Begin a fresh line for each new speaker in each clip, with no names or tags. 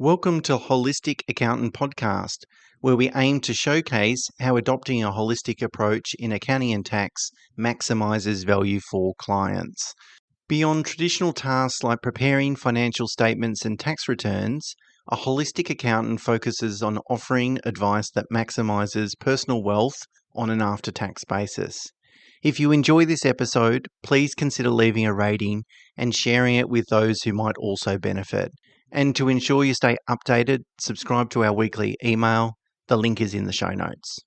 Welcome to Holistic Accountant Podcast, where we aim to showcase how adopting a holistic approach in accounting and tax maximizes value for clients. Beyond traditional tasks like preparing financial statements and tax returns, a holistic accountant focuses on offering advice that maximizes personal wealth on an after-tax basis. If you enjoy this episode, please consider leaving a rating and sharing it with those who might also benefit. And to ensure you stay updated, subscribe to our weekly email. The link is in the show notes.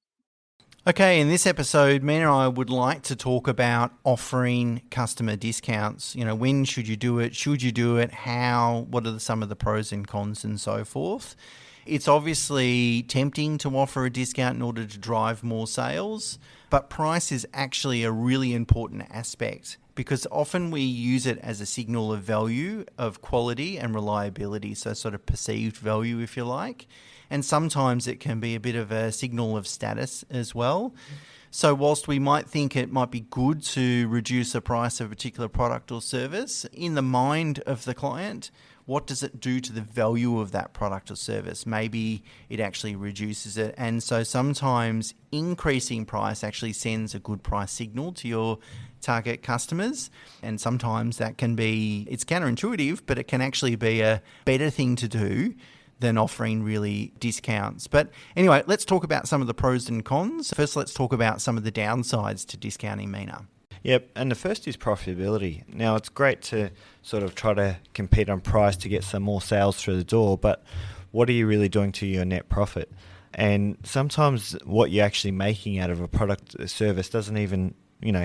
Okay, in this episode, Mena and I would like to talk about offering customer discounts. When should you do it? Should you do it? How? What are some of the pros and cons and so forth? It's obviously tempting to offer a discount in order to drive more sales, but price is actually a really important aspect because often we use it as a signal of value, of quality and reliability, so sort of perceived value, if you like. And sometimes it can be a bit of a signal of status as well. So whilst we might think it might be good to reduce the price of a particular product or service, in the mind of the client, what does it do to the value of that product or service? Maybe it actually reduces it. And so sometimes increasing price actually sends a good price signal to your target customers. And sometimes that can be, it's counterintuitive, but it can actually be a better thing to do than offering really discounts. But anyway, let's talk about some of the pros and cons. First, let's talk about some of the downsides to discounting, Mena.
Yep, and the first is profitability. Now, it's great to sort of try to compete on price to get some more sales through the door, but what are you really doing to your net profit? And sometimes what you're actually making out of a product or service doesn't even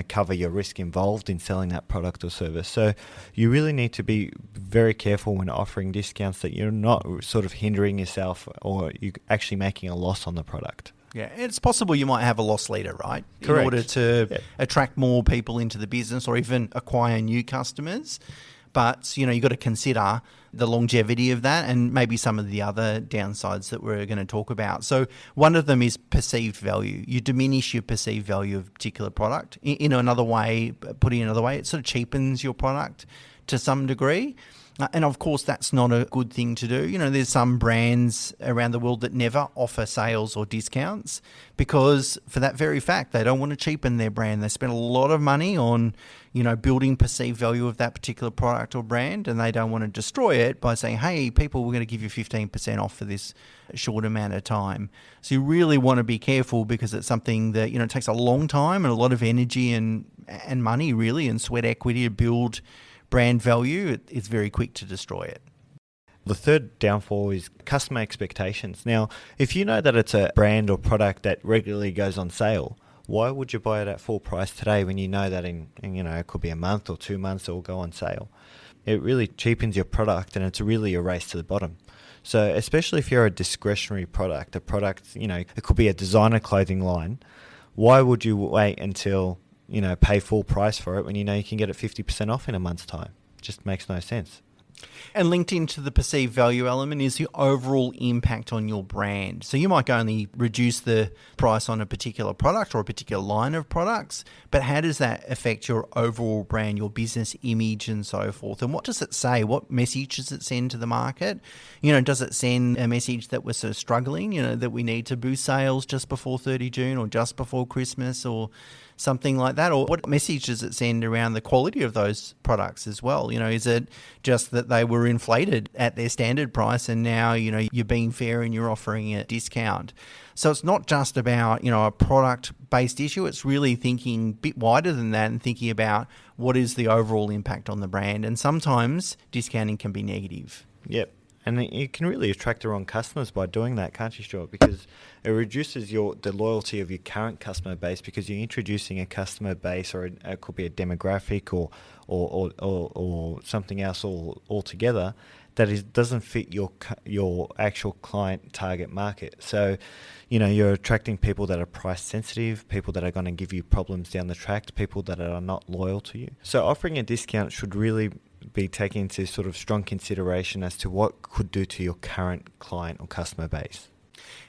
cover your risk involved in selling that product or service. So you really need to be very careful when offering discounts that you're not sort of hindering yourself or you're actually making a loss on the product.
Yeah, it's possible you might have a loss leader, right?
Correct.
In order to attract more people into the business or even acquire new customers. But, you've got to consider the longevity of that and maybe some of the other downsides that we're going to talk about. So one of them is perceived value. You diminish your perceived value of a particular product. In another way, putting it another way, it sort of cheapens your product to some degree. And of course, that's not a good thing to do. There's some brands around the world that never offer sales or discounts because for that very fact, they don't want to cheapen their brand. They spend a lot of money on, building perceived value of that particular product or brand, and they don't want to destroy it by saying, hey, people, we're going to give you 15% off for this short amount of time. So you really want to be careful because it's something that, it takes a long time and a lot of energy and money really and sweat equity to build brand value. It's very quick to destroy it.
The third downfall is customer expectations. Now, if you know that it's a brand or product that regularly goes on sale, why would you buy it at full price today when you know that in it could be a month or 2 months it will go on sale? It really cheapens your product and it's really a race to the bottom. So especially if you're a discretionary product, it could be a designer clothing line, why would you wait until pay full price for it when you can get it 50% off in a month's time? Just makes no sense.
And linked into the perceived value element is the overall impact on your brand. So you might only reduce the price on a particular product or a particular line of products, but how does that affect your overall brand, your business image and so forth? And what does it say? What message does it send to the market? Does it send a message that we're sort of struggling, that we need to boost sales just before 30 June or just before Christmas or something like that? Or what message does it send around the quality of those products as well? Is it just that they were inflated at their standard price and now, you're being fair and you're offering a discount? So it's not just about, a product-based issue. It's really thinking a bit wider than that and thinking about what is the overall impact on the brand. And sometimes discounting can be negative.
Yep. And you can really attract the wrong customers by doing that, can't you, Stuart? Because it reduces the loyalty of your current customer base because you're introducing a customer base, or it could be a demographic or something else altogether that doesn't fit your actual client target market. So, you're attracting people that are price sensitive, people that are going to give you problems down the track, people that are not loyal to you. So offering a discount should really be taken into sort of strong consideration as to what could do to your current client or customer base.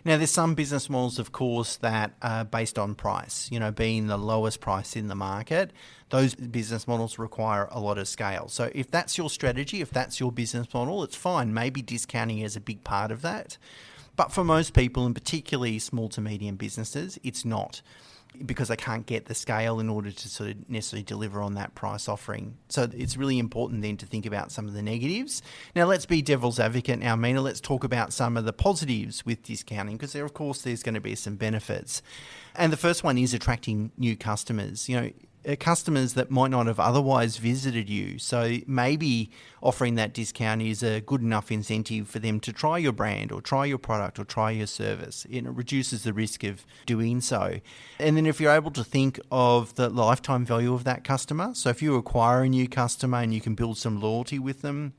Now, there's some business models, of course, that are based on price, being the lowest price in the market. Those business models require a lot of scale. So if that's your strategy, if that's your business model, it's fine. Maybe discounting is a big part of that. But for most people, and particularly small to medium businesses, it's not, because they can't get the scale in order to sort of necessarily deliver on that price offering. So it's really important then to think about some of the negatives. Now, let's be devil's advocate now, Mena. Let's talk about some of the positives with discounting, because of course, there's going to be some benefits. And the first one is attracting new customers. Customers that might not have otherwise visited you. So maybe offering that discount is a good enough incentive for them to try your brand or try your product or try your service. It reduces the risk of doing so. And then if you're able to think of the lifetime value of that customer, so if you acquire a new customer and you can build some loyalty with them,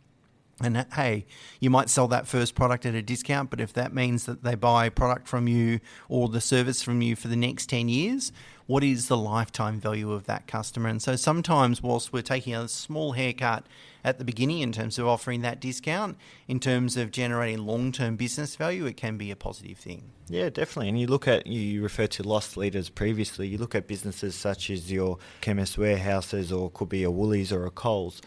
and hey, you might sell that first product at a discount, but if that means that they buy a product from you or the service from you for the next 10 years, what is the lifetime value of that customer? And so sometimes, whilst we're taking a small haircut at the beginning in terms of offering that discount, in terms of generating long-term business value, it can be a positive thing.
Yeah, definitely. And you referred to loss leaders previously. You look at businesses such as your Chemist Warehouses, or could be a Woolies or a Coles.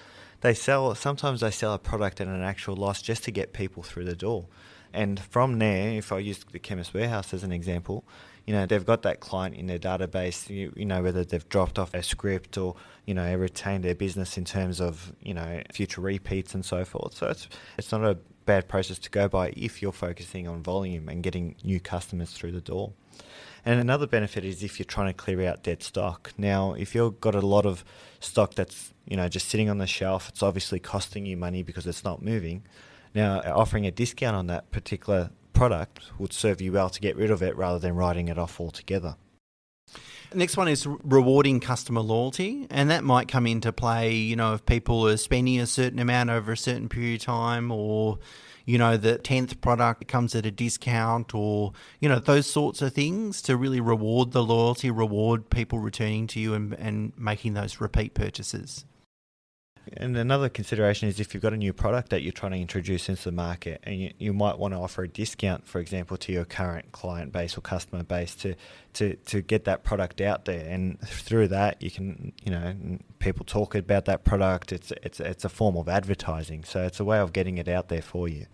Sometimes they sell a product at an actual loss just to get people through the door. And from there, if I use the Chemist Warehouse as an example, they've got that client in their database, whether they've dropped off a script or, retained their business in terms of, future repeats and so forth. So it's not a bad process to go by if you're focusing on volume and getting new customers through the door. And another benefit is if you're trying to clear out dead stock. Now, if you've got a lot of stock that's, just sitting on the shelf, it's obviously costing you money because it's not moving. Now, offering a discount on that particular product would serve you well to get rid of it rather than writing it off altogether.
Next one is rewarding customer loyalty, and that might come into play, if people are spending a certain amount over a certain period of time, or, the 10th product comes at a discount, or, those sorts of things, to really reward the loyalty, reward people returning to you and making those repeat purchases.
And another consideration is if you've got a new product that you're trying to introduce into the market, and you might want to offer a discount, for example, to your current client base or customer base to get that product out there. And through that, you can, people talk about that product. It's a form of advertising. So it's a way of getting it out there for you.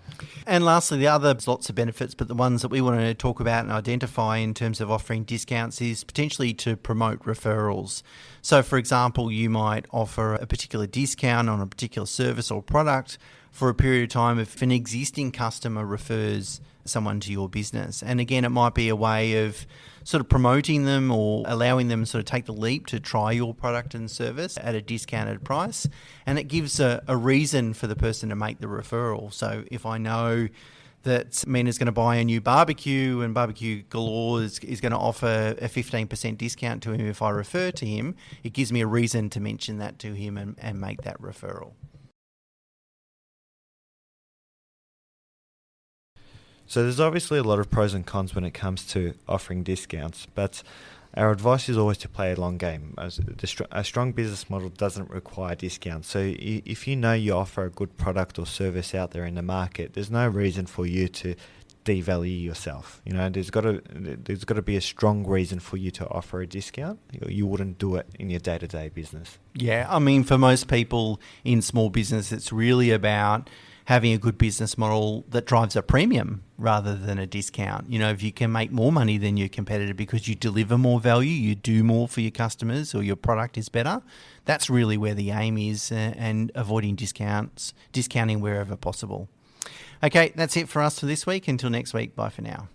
And lastly, there's lots of benefits, but the ones that we want to talk about and identify in terms of offering discounts is potentially to promote referrals. So, for example, you might offer a particular discount on a particular service or product for a period of time if an existing customer refers someone to your business. And again, it might be a way of sort of promoting them or allowing them sort of take the leap to try your product and service at a discounted price. And it gives a reason for the person to make the referral. So if I know that Mena's going to buy a new barbecue and Barbecue Galore is going to offer a 15% discount to him if I refer to him, it gives me a reason to mention that to him and make that referral.
So there's obviously a lot of pros and cons when it comes to offering discounts, but our advice is always to play a long game. A strong business model doesn't require discounts. So if you know you offer a good product or service out there in the market, there's no reason for you to devalue yourself. There's got to be a strong reason for you to offer a discount. You wouldn't do it in your day-to-day business.
Yeah, I mean, for most people in small business, it's really about having a good business model that drives a premium rather than a discount. If you can make more money than your competitor because you deliver more value, you do more for your customers, or your product is better, that's really where the aim is, and avoiding discounting wherever possible. Okay, that's it for us for this week. Until next week, bye for now.